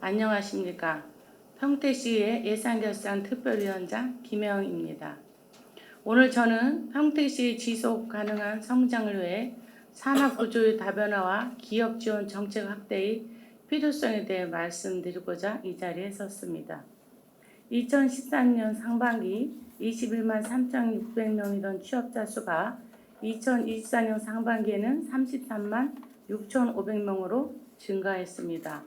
안녕하십니까. 평택시의 예산결산 특별위원장 김혜영입니다. 오늘 저는 평택시의 지속 가능한 성장을 위해 산업구조의 다변화와 기업 지원 정책 확대의 필요성에 대해 말씀드리고자 이 자리에 섰습니다. 2013년 상반기 21만 3,600명이던 취업자 수가 2024년 상반기에는 33만 6,500명으로 증가했습니다.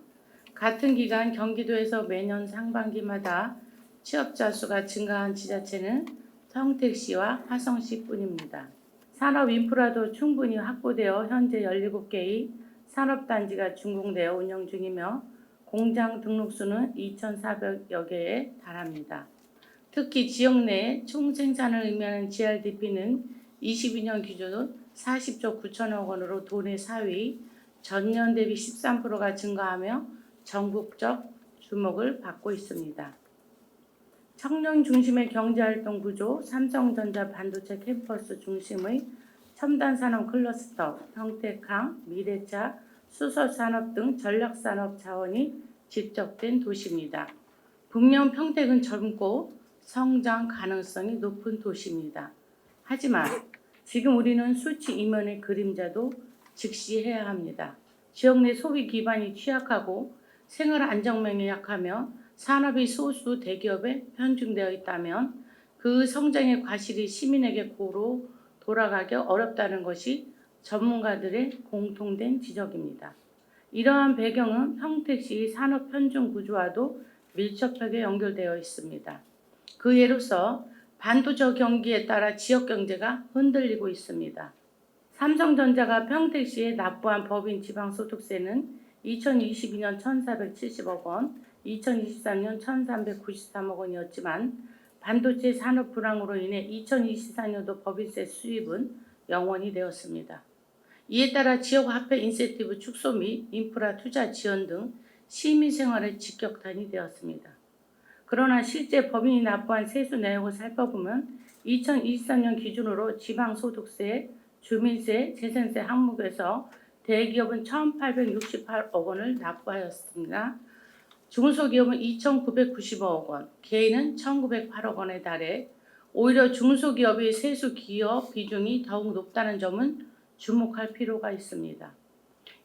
같은 기간 경기도에서 매년 상반기마다 취업자 수가 증가한 지자체는 평택시와 화성시뿐입니다. 산업 인프라도 충분히 확보되어 현재 17개의 산업단지가 준공되어 운영 중이며 공장 등록 수는 2,400여 개에 달합니다. 특히 지역 내 총생산을 의미하는 GRDP는 22년 기준 40조 9천억 원으로 도내 4위, 전년 대비 13%가 증가하며 전국적 주목을 받고 있습니다. 청년 중심의 경제활동 구조, 삼성전자 반도체 캠퍼스 중심의 첨단산업 클러스터, 평택항, 미래차, 수소산업 등 전략산업 자원이 집적된 도시입니다. 분명 평택은 젊고 성장 가능성이 높은 도시입니다. 하지만 지금 우리는 수치 이면의 그림자도 직시해야 합니다. 지역 내 소비 기반이 취약하고 생활 안정망이 약하며 산업이 소수 대기업에 편중되어 있다면 그 성장의 과실이 시민에게 고루 돌아가기 어렵다는 것이 전문가들의 공통된 지적입니다. 이러한 배경은 평택시의 산업 편중 구조와도 밀접하게 연결되어 있습니다. 그 예로서 반도체 경기에 따라 지역 경제가 흔들리고 있습니다. 삼성전자가 평택시에 납부한 법인 지방소득세는 2022년 1,470억 원, 2023년 1,393억 원이었지만 반도체 산업 불황으로 인해 2024년도 법인세 수입은 0원이 되었습니다. 이에 따라 지역 화폐 인센티브 축소 및 인프라 투자 지원 등 시민 생활에 직격탄이 되었습니다. 그러나 실제 법인이 납부한 세수 내역을 살펴보면 2023년 기준으로 지방소득세, 주민세, 재산세 항목에서 대기업은 1,868억 원을 납부하였습니다. 중소기업은 2,995억 원, 개인은 1,908억 원에 달해 오히려 중소기업의 세수 기업 비중이 더욱 높다는 점은 주목할 필요가 있습니다.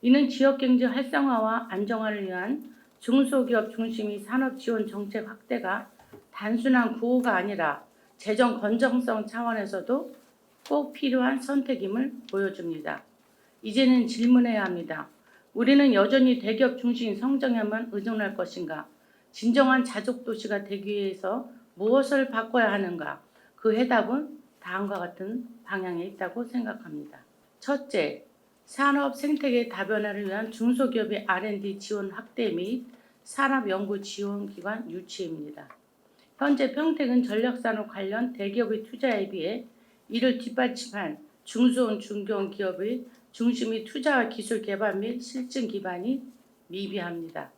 이는 지역경제 활성화와 안정화를 위한 중소기업 중심의 산업지원 정책 확대가 단순한 구호가 아니라 재정 건전성 차원에서도 꼭 필요한 선택임을 보여줍니다. 이제는 질문해야 합니다. 우리는 여전히 대기업 중심 성장에만 의존할 것인가? 진정한 자족도시가 되기 위해서 무엇을 바꿔야 하는가? 그 해답은 다음과 같은 방향에 있다고 생각합니다. 첫째, 산업 생태계 다변화를 위한 중소기업의 R&D 지원 확대 및 산업연구 지원기관 유치입니다. 현재 평택은 전략산업 관련 대기업의 투자에 비해 이를 뒷받침할 중소형 중견 기업의 중심의 투자와 기술 개발 및 실증 기반이 미비합니다.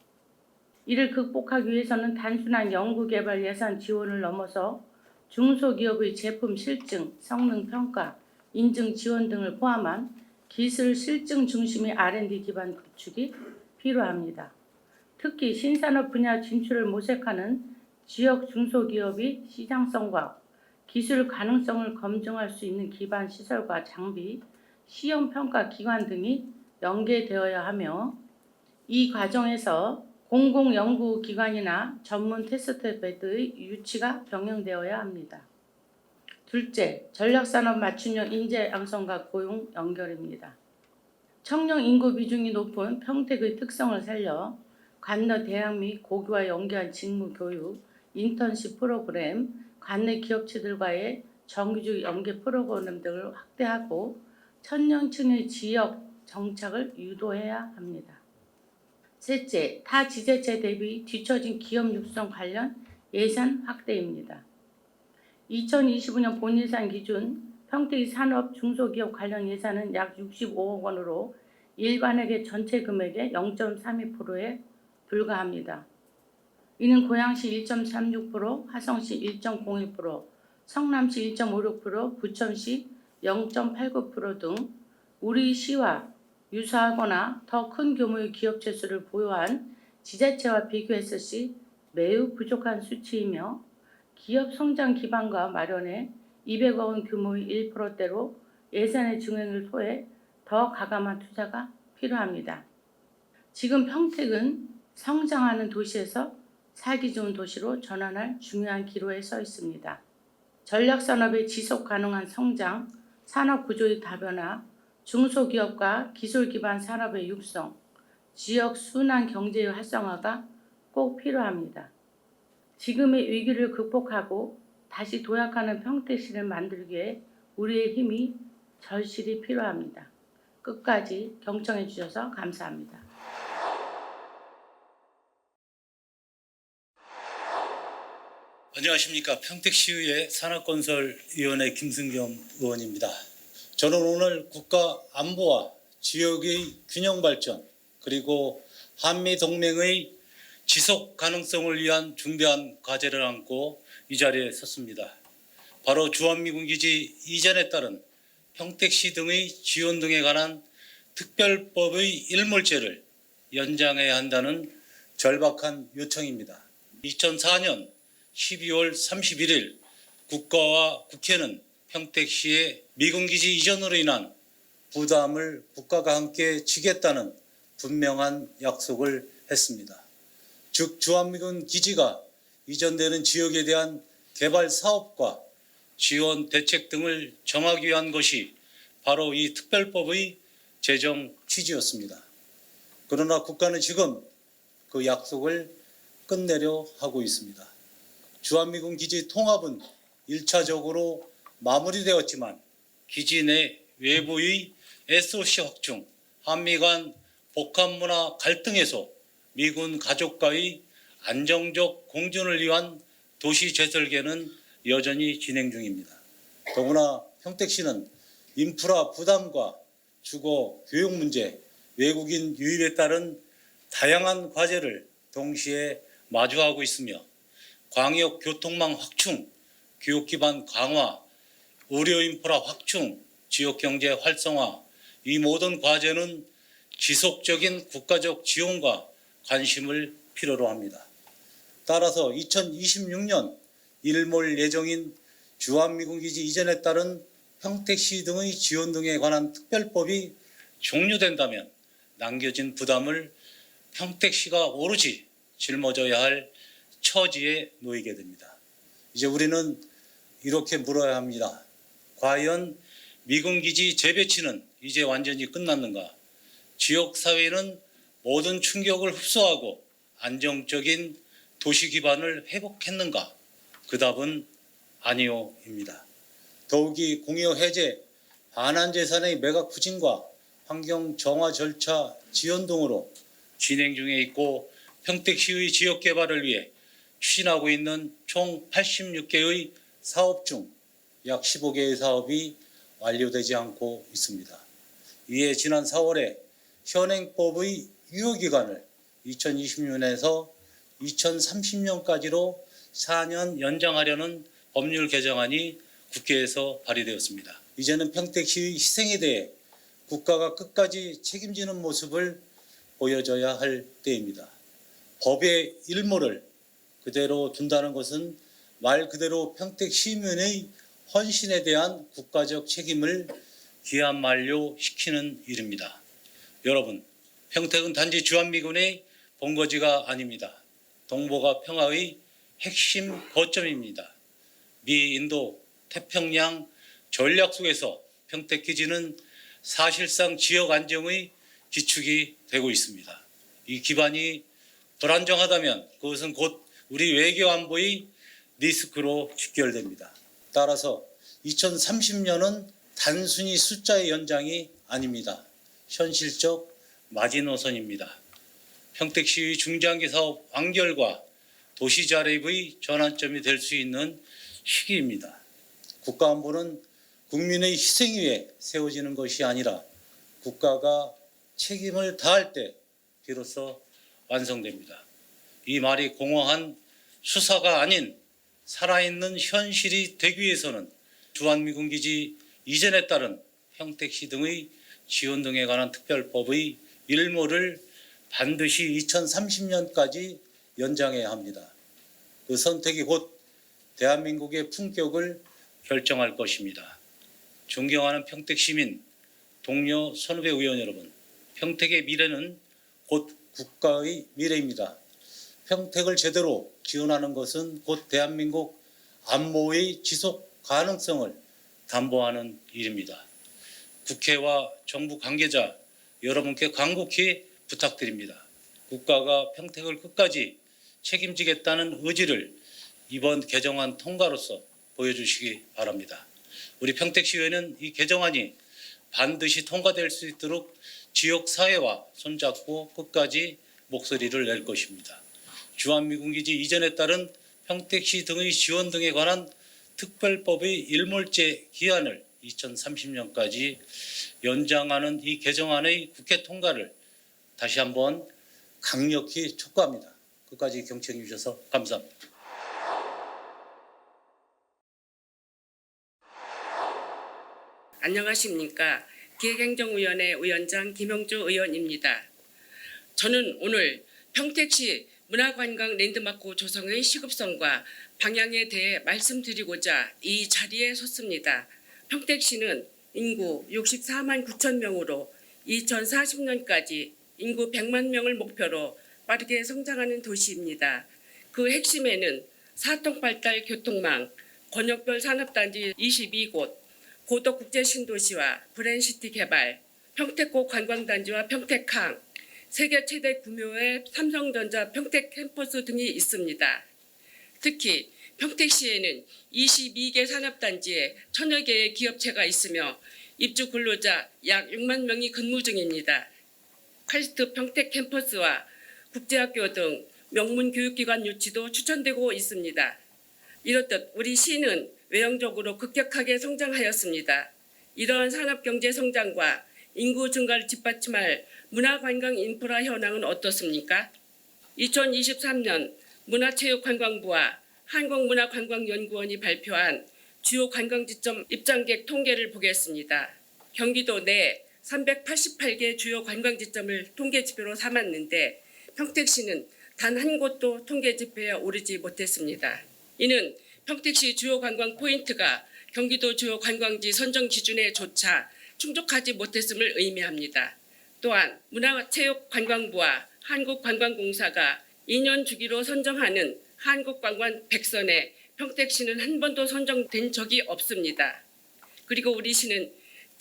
이를 극복하기 위해서는 단순한 연구개발 예산 지원을 넘어서 중소기업의 제품 실증, 성능 평가, 인증 지원 등을 포함한 기술 실증 중심의 R&D 기반 구축이 필요합니다. 특히 신산업 분야 진출을 모색하는 지역 중소기업이 시장성과 기술 가능성을 검증할 수 있는 기반 시설과 장비, 시험평가 기관 등이 연계되어야 하며 이 과정에서 공공연구기관이나 전문 테스트베드의 유치가 병행되어야 합니다. 둘째, 전략산업 맞춤형 인재 양성과 고용 연결입니다. 청년 인구 비중이 높은 평택의 특성을 살려 관내 대학 및 고교와 연계한 직무 교육, 인턴십 프로그램, 관내 기업체들과의 정규직 연계 프로그램 등을 확대하고 청년층의 지역 정착을 유도해야 합니다. 셋째, 타 지자체 대비 뒤처진 기업 육성 관련 예산 확대입니다. 2025년 본예산 기준 평택의 산업 중소기업 관련 예산은 약 65억 원으로 일반회계 전체 금액의 0.32%에 불과합니다. 이는 고양시 1.36%, 화성시 1.01%, 성남시 1.56%, 부천시 0.89% 등 우리 시와 유사하거나 더 큰 규모의 기업체 수를 보유한 지자체와 비교했을 시 매우 부족한 수치이며 기업 성장 기반과 마련에 200억 원 규모의 1%대로 예산의 증액을 토해 더 가감한 투자가 필요합니다. 지금 평택은 성장하는 도시에서 살기 좋은 도시로 전환할 중요한 기로에 서 있습니다. 전략산업의 지속 가능한 성장, 산업 구조의 다변화, 중소기업과 기술 기반 산업의 육성, 지역 순환 경제의 활성화가 꼭 필요합니다. 지금의 위기를 극복하고 다시 도약하는 평택시를 만들기 위해 우리의 힘이 절실히 필요합니다. 끝까지 경청해 주셔서 감사합니다. 안녕하십니까. 평택시의회 산업건설위원회 김승겸 의원입니다. 저는 오늘 국가 안보와 지역의 균형 발전 그리고 한미동맹의 지속 가능성을 위한 중대한 과제를 안고 이 자리에 섰습니다. 바로 주한미군기지 이전에 따른 평택시 등의 지원 등에 관한 특별법의 일몰제를 연장해야 한다는 절박한 요청입니다. 2004년 12월 31일 국가와 국회는 평택시의 미군기지 이전으로 인한 부담을 국가가 함께 지겠다는 분명한 약속을 했습니다. 즉 주한미군 기지가 이전되는 지역에 대한 개발 사업과 지원 대책 등을 정하기 위한 것이 바로 이 특별법의 제정 취지였습니다. 그러나 국가는 지금 그 약속을 끝내려 하고 있습니다. 주한미군 기지 통합은 1차적으로 마무리되었지만 기지 내 외부의 SOC 확충, 한미 간 복합문화 갈등에서 미군 가족과의 안정적 공존을 위한 도시 재설계는 여전히 진행 중입니다. 더구나 평택시는 인프라 부담과 주거, 교육 문제, 외국인 유입에 따른 다양한 과제를 동시에 마주하고 있으며 광역 교통망 확충, 교육 기반 강화, 의료 인프라 확충, 지역 경제 활성화, 이 모든 과제는 지속적인 국가적 지원과 관심을 필요로 합니다. 따라서 2026년 일몰 예정인 주한미군기지 이전에 따른 평택시 등의 지원 등에 관한 특별법이 종료된다면 남겨진 부담을 평택시가 오로지 짊어져야 할 처지에 놓이게 됩니다. 이제 우리는 이렇게 물어야 합니다. 과연 미군기지 재배치는 이제 완전히 끝났는가? 지역사회는 모든 충격을 흡수하고 안정적인 도시 기반을 회복했는가? 그 답은 아니오입니다. 더욱이 공여 해제, 반환 재산의 매각 부진과 환경 정화 절차 지연 등으로 진행 중에 있고 평택시의 지역 개발을 위해 추진하고 있는 총 86개의 사업 중 약 15개의 사업이 완료되지 않고 있습니다. 이에 지난 4월에 현행법의 유효기간을 2020년에서 2030년까지로 4년 연장하려는 법률 개정안이 국회에서 발의되었습니다. 이제는 평택시의 희생에 대해 국가가 끝까지 책임지는 모습을 보여줘야 할 때입니다. 법의 일몰을 그대로 둔다는 것은 말 그대로 평택 시민의 헌신에 대한 국가적 책임을 기한 만료시키는 일입니다. 여러분, 평택은 단지 주한미군의 본거지가 아닙니다. 동북아 평화의 핵심 거점입니다. 미, 인도, 태평양 전략 속에서 평택기지는 사실상 지역 안정의 기축이 되고 있습니다. 이 기반이 불안정하다면 그것은 곧 우리 외교 안보의 리스크로 직결됩니다. 따라서 2030년은 단순히 숫자의 연장이 아닙니다. 현실적 마지노선입니다. 평택시의 중장기 사업 완결과 도시 자립의 전환점이 될 수 있는 시기입니다. 국가안보는 국민의 희생 위에 세워지는 것이 아니라 국가가 책임을 다할 때 비로소 완성됩니다. 이 말이 공허한 수사가 아닌 살아있는 현실이 되기 위해서는 주한미군기지 이전에 따른 평택시 등의 지원 등에 관한 특별법의 일몰을 반드시 2030년까지 연장해야 합니다. 그 선택이 곧 대한민국의 품격을 결정할 것입니다. 존경하는 평택 시민, 동료 선후배 의원 여러분, 평택의 미래는 곧 국가의 미래입니다. 평택을 제대로 지원하는 것은 곧 대한민국 안보의 지속 가능성을 담보하는 일입니다. 국회와 정부 관계자 여러분께 간곡히 부탁드립니다. 국가가 평택을 끝까지 책임지겠다는 의지를 이번 개정안 통과로서 보여주시기 바랍니다. 우리 평택시의회는 이 개정안이 반드시 통과될 수 있도록 지역사회와 손잡고 끝까지 목소리를 낼 것입니다. 주한미군기지 이전에 따른 평택시 등의 지원 등에 관한 특별법의 일몰제 기한을 2030년까지 연장하는 이 개정안의 국회 통과를 다시 한번 강력히 촉구합니다. 끝까지 경청해 주셔서 감사합니다. 안녕하십니까. 기획행정위원회 위원장 김형주 의원입니다. 저는 오늘 평택시 문화관광 랜드마크 조성의 시급성과 방향에 대해 말씀드리고자 이 자리에 섰습니다. 평택시는 인구 64만 9천 명으로 2040년까지 인구 100만 명을 목표로 빠르게 성장하는 도시입니다. 그 핵심에는 사통발달 교통망, 권역별 산업단지 22곳, 고덕 국제신도시와 브랜시티 개발, 평택고 관광단지와 평택항, 세계 최대 규모의 삼성전자 평택 캠퍼스 등이 있습니다. 특히 평택시에는 22개 산업단지에 1000여 개의 기업체가 있으며 입주 근로자 약 6만 명이 근무 중입니다. 퀘스트 평택 캠퍼스와 국제학교 등 명문 교육기관 유치도 추천되고 있습니다. 이렇듯 우리 시는 외형적으로 급격하게 성장하였습니다. 이러한 산업경제 성장과 인구 증가를 뒷받침할 문화관광 인프라 현황은 어떻습니까? 2023년 문화체육관광부와 한국문화관광연구원이 발표한 주요 관광지점 입장객 통계를 보겠습니다. 경기도 내 388개 주요 관광지점을 통계지표로 삼았는데 평택시는 단 한 곳도 통계지표에 오르지 못했습니다. 이는 평택시 주요 관광 포인트가 경기도 주요 관광지 선정 기준에 조차 충족하지 못했음을 의미합니다. 또한 문화체육관광부와 한국관광공사가 2년 주기로 선정하는 한국관광 100선에 평택시는 한 번도 선정된 적이 없습니다. 그리고 우리 시는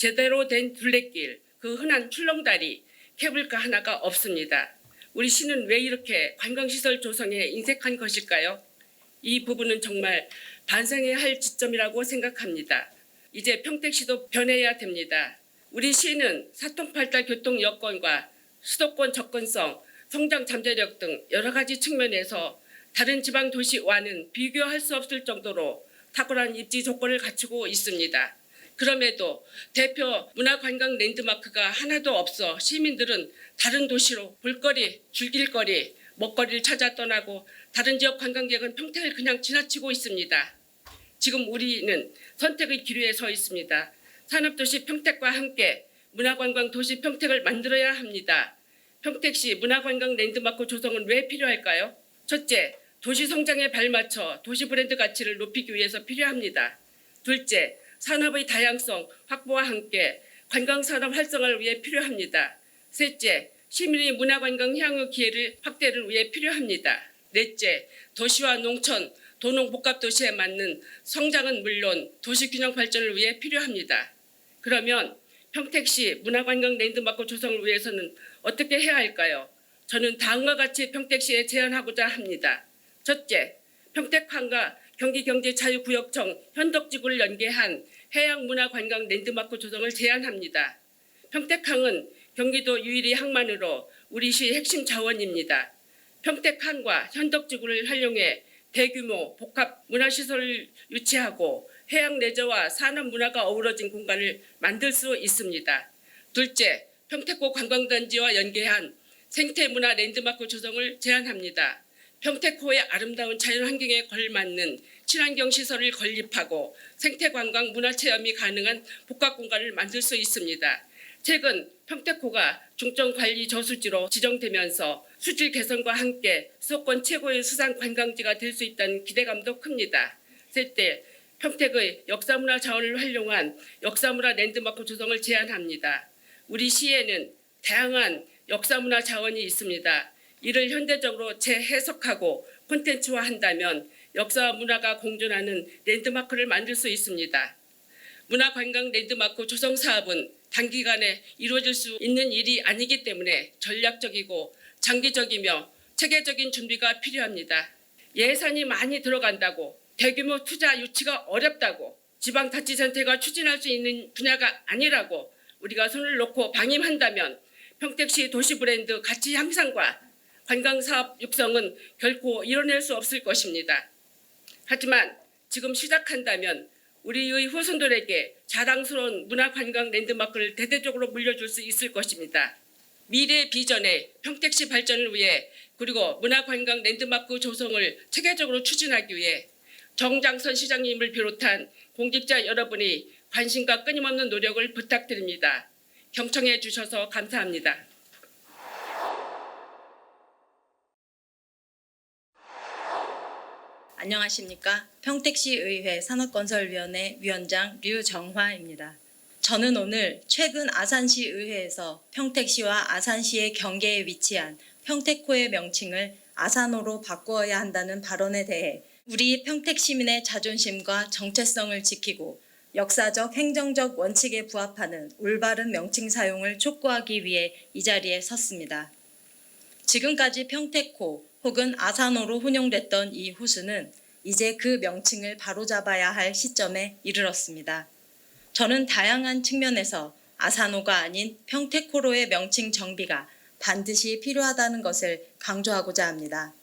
제대로 된 둘레길, 그 흔한 출렁다리, 케이블카 하나가 없습니다. 우리 시는 왜 이렇게 관광시설 조성에 인색한 것일까요? 이 부분은 정말 반성해야 할 지점이라고 생각합니다. 이제 평택시도 변해야 됩니다. 우리 시는 사통팔달 교통 여건과 수도권 접근성, 성장 잠재력 등 여러 가지 측면에서 다른 지방 도시와는 비교할 수 없을 정도로 탁월한 입지 조건을 갖추고 있습니다. 그럼에도 대표 문화관광 랜드마크가 하나도 없어 시민들은 다른 도시로 볼거리, 즐길거리, 먹거리를 찾아 떠나고 다른 지역 관광객은 평택을 그냥 지나치고 있습니다. 지금 우리는 선택의 기로에 서 있습니다. 산업도시 평택과 함께 문화관광 도시 평택을 만들어야 합니다. 평택시 문화관광 랜드마크 조성은 왜 필요할까요? 첫째, 도시 성장에 발맞춰 도시 브랜드 가치를 높이기 위해서 필요합니다. 둘째, 산업의 다양성 확보와 함께 관광산업 활성화를 위해 필요합니다. 셋째, 시민의 문화관광 향유 기회를 확대를 위해 필요합니다. 넷째, 도시와 농촌, 도농복합도시에 맞는 성장은 물론 도시균형 발전을 위해 필요합니다. 그러면 평택시 문화관광 랜드마크 조성을 위해서는 어떻게 해야 할까요? 저는 다음과 같이 평택시에 제안하고자 합니다. 첫째, 평택항과 경기경제자유구역청 현덕지구를 연계한 해양문화관광 랜드마크 조성을 제안합니다. 평택항은 경기도 유일의 항만으로 우리 시 핵심 자원입니다. 평택항과 현덕지구를 활용해 대규모 복합 문화시설을 유치하고 해양 레저와 산업 문화가 어우러진 공간을 만들 수 있습니다. 둘째, 평택고 관광단지와 연계한 생태문화 랜드마크 조성을 제안합니다. 평택호의 아름다운 자연환경에 걸맞는 친환경 시설을 건립하고 생태관광 문화체험이 가능한 복합공간을 만들 수 있습니다. 최근 평택호가 중점관리 저수지로 지정되면서 수질 개선과 함께 수도권 최고의 수산 관광지가 될 수 있다는 기대감도 큽니다. 셋째, 평택의 역사문화 자원을 활용한 역사문화 랜드마크 조성을 제안합니다. 우리 시에는 다양한 역사문화 자원이 있습니다. 이를 현대적으로 재해석하고 콘텐츠화한다면 역사와 문화가 공존하는 랜드마크를 만들 수 있습니다. 문화관광 랜드마크 조성 사업은 단기간에 이루어질 수 있는 일이 아니기 때문에 전략적이고 장기적이며 체계적인 준비가 필요합니다. 예산이 많이 들어간다고 대규모 투자 유치가 어렵다고 지방자치단체가 추진할 수 있는 분야가 아니라고 우리가 손을 놓고 방임한다면 평택시 도시 브랜드 가치 향상과 관광사업 육성은 결코 이뤄낼 수 없을 것입니다. 하지만 지금 시작한다면 우리의 후손들에게 자랑스러운 문화관광 랜드마크를 대대적으로 물려줄 수 있을 것입니다. 미래 비전의 평택시 발전을 위해 그리고 문화관광 랜드마크 조성을 체계적으로 추진하기 위해 정장선 시장님을 비롯한 공직자 여러분이 관심과 끊임없는 노력을 부탁드립니다. 경청해 주셔서 감사합니다. 안녕하십니까. 평택시의회 산업건설위원회 위원장 류정화입니다. 저는 오늘 최근 아산시의회에서 평택시와 아산시의 경계에 위치한 평택호의 명칭을 아산호로 바꾸어야 한다는 발언에 대해 우리 평택시민의 자존심과 정체성을 지키고 역사적 행정적 원칙에 부합하는 올바른 명칭 사용을 촉구하기 위해 이 자리에 섰습니다. 지금까지 평택호 혹은 아산호로 혼용됐던 이 호수는 이제 그 명칭을 바로잡아야 할 시점에 이르렀습니다. 저는 다양한 측면에서 아산호가 아닌 평택호로의 명칭 정비가 반드시 필요하다는 것을 강조하고자 합니다.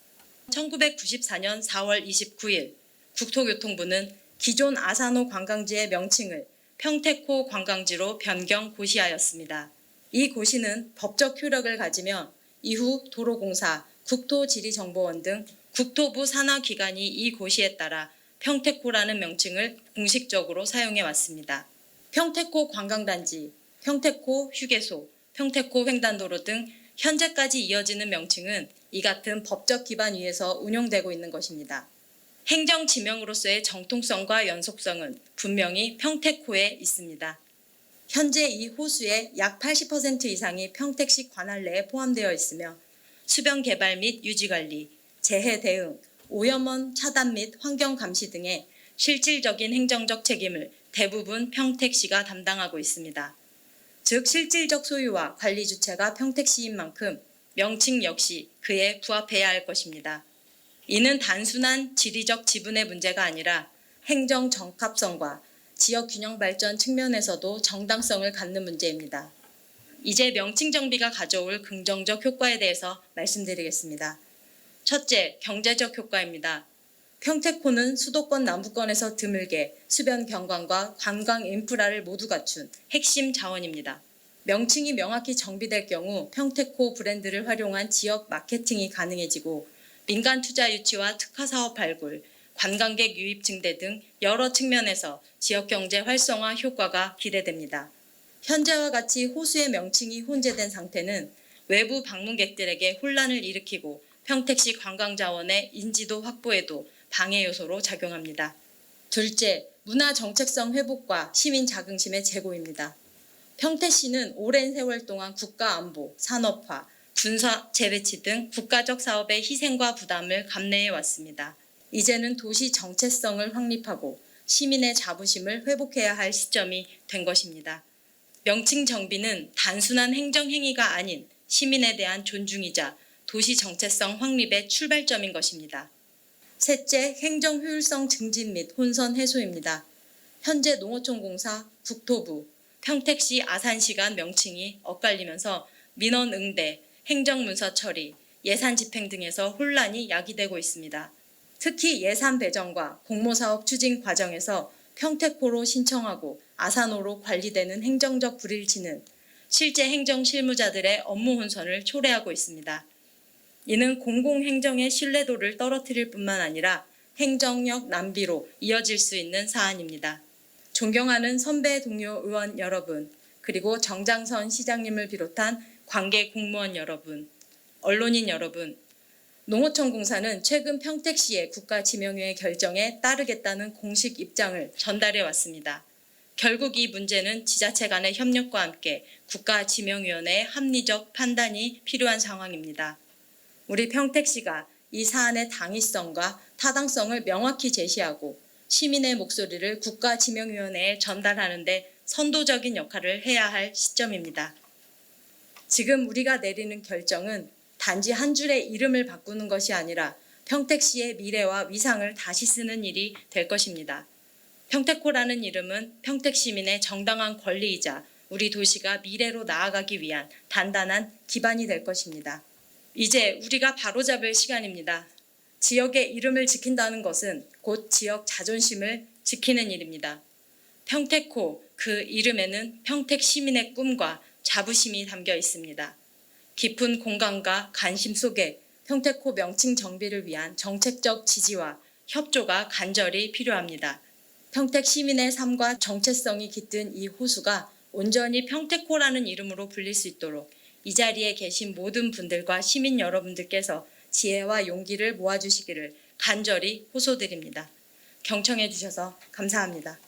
1994년 4월 29일 국토교통부는 기존 아산호 관광지의 명칭을 평택호 관광지로 변경 고시하였습니다. 이 고시는 법적 효력을 가지며 이후 도로공사, 국토지리정보원 등 국토부 산하기관이 이 고시에 따라 평택호라는 명칭을 공식적으로 사용해 왔습니다. 평택호 관광단지, 평택호 휴게소, 평택호 횡단도로 등 현재까지 이어지는 명칭은 이 같은 법적 기반 위에서 운용되고 있는 것입니다. 행정지명으로서의 정통성과 연속성은 분명히 평택호에 있습니다. 현재 이 호수의 약 80% 이상이 평택시 관할 내에 포함되어 있으며 수변 개발 및 유지관리, 재해 대응, 오염원 차단 및 환경 감시 등의 실질적인 행정적 책임을 대부분 평택시가 담당하고 있습니다. 즉 실질적 소유와 관리 주체가 평택시인 만큼 명칭 역시 그에 부합해야 할 것입니다. 이는 단순한 지리적 지분의 문제가 아니라 행정 적합성과 지역 균형 발전 측면에서도 정당성을 갖는 문제입니다. 이제 명칭 정비가 가져올 긍정적 효과에 대해서 말씀드리겠습니다. 첫째, 경제적 효과입니다. 평택호는 수도권 남부권에서 드물게 수변 경관과 관광 인프라를 모두 갖춘 핵심 자원입니다. 명칭이 명확히 정비될 경우 평택호 브랜드를 활용한 지역 마케팅이 가능해지고 민간 투자 유치와 특화 사업 발굴, 관광객 유입 증대 등 여러 측면에서 지역 경제 활성화 효과가 기대됩니다. 현재와 같이 호수의 명칭이 혼재된 상태는 외부 방문객들에게 혼란을 일으키고 평택시 관광자원의 인지도 확보에도 방해 요소로 작용합니다. 둘째, 문화 정체성 회복과 시민 자긍심의 제고입니다. 평택시는 오랜 세월 동안 국가 안보, 산업화, 군사 재배치 등 국가적 사업의 희생과 부담을 감내해 왔습니다. 이제는 도시 정체성을 확립하고 시민의 자부심을 회복해야 할 시점이 된 것입니다. 명칭 정비는 단순한 행정 행위가 아닌 시민에 대한 존중이자 도시 정체성 확립의 출발점인 것입니다. 셋째, 행정 효율성 증진 및 혼선 해소입니다. 현재 농어촌공사, 국토부, 평택시, 아산시 간 명칭이 엇갈리면서 민원 응대, 행정문서 처리, 예산 집행 등에서 혼란이 야기되고 있습니다. 특히 예산 배정과 공모사업 추진 과정에서 평택호로 신청하고 아산호로 관리되는 행정적 불일치는 실제 행정 실무자들의 업무 혼선을 초래하고 있습니다. 이는 공공행정의 신뢰도를 떨어뜨릴 뿐만 아니라 행정력 낭비로 이어질 수 있는 사안입니다. 존경하는 선배 동료 의원 여러분, 그리고 정장선 시장님을 비롯한 관계 공무원 여러분, 언론인 여러분, 농어촌공사는 최근 평택시의 국가지명위의 결정에 따르겠다는 공식 입장을 전달해 왔습니다. 결국 이 문제는 지자체 간의 협력과 함께 국가지명위원회의 합리적 판단이 필요한 상황입니다. 우리 평택시가 이 사안의 당위성과 타당성을 명확히 제시하고 시민의 목소리를 국가지명위원회에 전달하는 데 선도적인 역할을 해야 할 시점입니다. 지금 우리가 내리는 결정은 단지 한 줄의 이름을 바꾸는 것이 아니라 평택시의 미래와 위상을 다시 쓰는 일이 될 것입니다. 평택호라는 이름은 평택 시민의 정당한 권리이자 우리 도시가 미래로 나아가기 위한 단단한 기반이 될 것입니다. 이제 우리가 바로잡을 시간입니다. 지역의 이름을 지킨다는 것은 곧 지역 자존심을 지키는 일입니다. 평택호, 그 이름에는 평택 시민의 꿈과 자부심이 담겨 있습니다. 깊은 공감과 관심 속에 평택호 명칭 정비를 위한 정책적 지지와 협조가 간절히 필요합니다. 평택 시민의 삶과 정체성이 깃든 이 호수가 온전히 평택호라는 이름으로 불릴 수 있도록 이 자리에 계신 모든 분들과 시민 여러분들께서 지혜와 용기를 모아주시기를 간절히 호소드립니다. 경청해 주셔서 감사합니다.